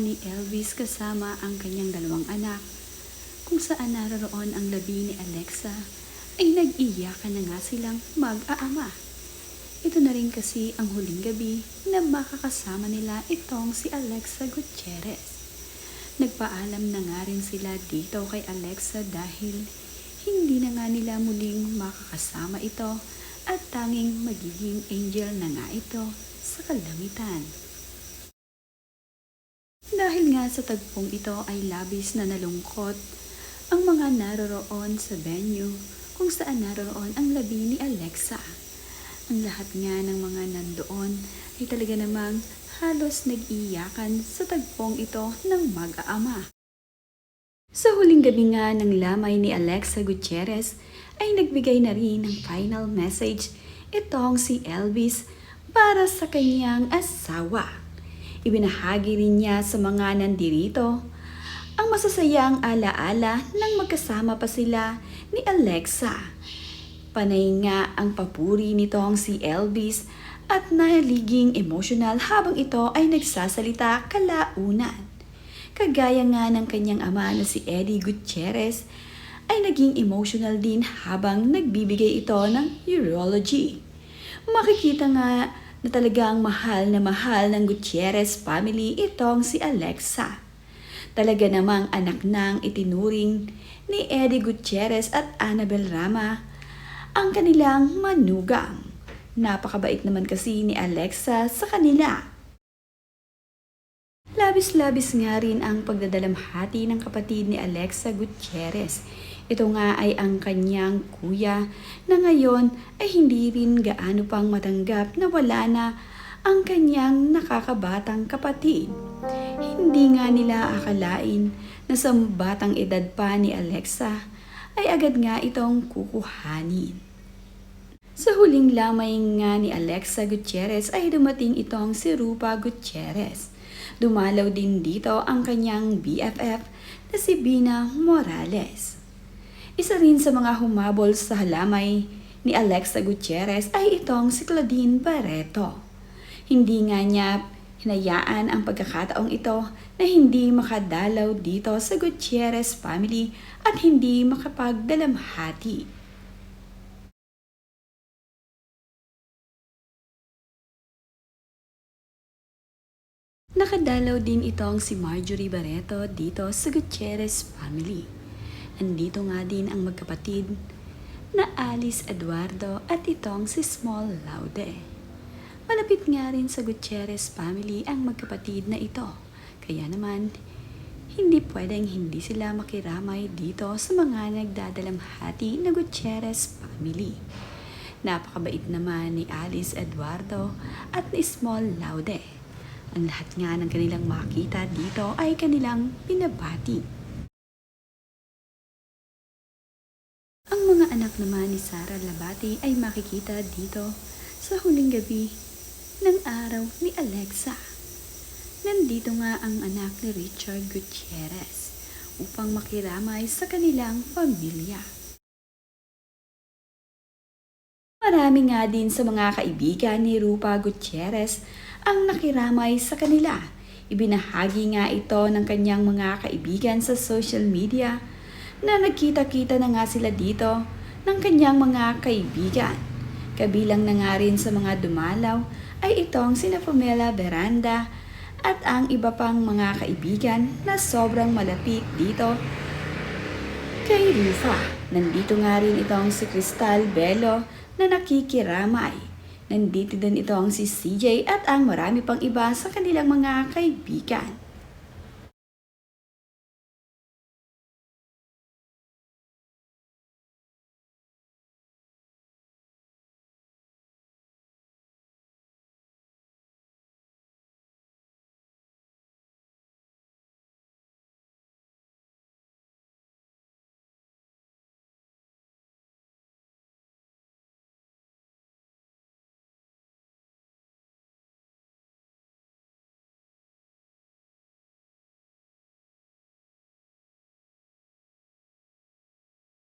ni Elvis kasama ang kanyang dalawang anak, kung saan naroon ang labi ni Alexa, ay nag-iyakan na nga silang mag-aama. Ito na rin kasi ang huling gabi na makakasama nila itong si Alexa Gutierrez. Nagpaalam na nga rin sila dito kay Alexa dahil hindi na nga nila muling makakasama ito at tanging magiging angel na nga ito sa kalamitan. Dahil nga sa tagpong ito ay labis na nalungkot ang mga naroroon sa venue kung saan naroroon ang labi ni Alexa. Ang lahat nga ng mga nandoon ay talaga namang halos nag-iyakan sa tagpong ito ng mag-aama. Sa huling gabi nga ng lamay ni Alexa Gutierrez ay nagbigay na rin ng final message itong si Elvis para sa kanyang asawa. Ibinahagi rin niya sa mga nandirito ang masasayang alaala nang magkasama pa sila ni Alexa. Panay nga ang papuri nitong si Elvis at naliging emosyonal habang ito ay nagsasalita kalaunan. Kagaya nga ng kanyang ama na si Eddie Gutierrez ay naging emotional din habang nagbibigay ito ng urology. Makikita nga na talagang mahal ng Gutierrez family itong si Alexa. Talaga namang anak nang itinuring ni Eddie Gutierrez at Annabel Rama ang kanilang manugang. Napakabait naman kasi ni Alexa sa kanila. Labis-labis nga rin ang pagdadalamhati ng kapatid ni Alexa Gutierrez. Ito nga ay ang kanyang kuya na ngayon ay hindi rin gaano pang matanggap na wala na ang kanyang nakakabatang kapatid. Hindi nga nila akalain na sa batang edad pa ni Alexa ay agad nga itong kukuhanin. Sa huling lamay nga ni Alexa Gutierrez ay dumating itong si Rupa Gutierrez. Dumalaw din dito ang kanyang BFF na si Bina Morales. Isa rin sa mga humabol sa halamay ni Alexa Gutierrez ay itong si Claudine Barreto. Hindi nga niya hinayaan ang pagkakataong ito na hindi makadalaw dito sa Gutierrez family at hindi makapagdalamhati. Nakadalaw din itong si Marjorie Barreto dito sa Gutierrez family. Andito nga din ang magkapatid na Alice Eduardo at itong si Small Laude. Malapit nga rin sa Gutierrez family ang magkapatid na ito. Kaya naman, hindi pwedeng hindi sila makiramay dito sa mga nagdadalamhati na Gutierrez family. Napakabait naman ni Alice Eduardo at ni Small Laude. Ang lahat nga ng kanilang makita dito ay kanilang pinabati. Ang mga anak naman ni Sara Labati ay makikita dito sa huling gabi ng araw ni Alexa. Nandito nga ang anak ni Richard Gutierrez upang makiramay sa kanilang pamilya. Marami nga din sa mga kaibigan ni Rupa Gutierrez ang nakiramay sa kanila. Ibinahagi nga ito ng kanyang mga kaibigan sa social media na nagkita-kita na nga sila dito ng kanyang mga kaibigan. Kabilang na nga rin sa mga dumalaw ay itong sina Pamela Veranda at ang iba pang mga kaibigan na sobrang malapit dito kay Rufa. Nandito nga rin itong si Cristal Bello na nakikiramay. Nandito din itong si CJ at ang marami pang iba sa kanilang mga kaibigan.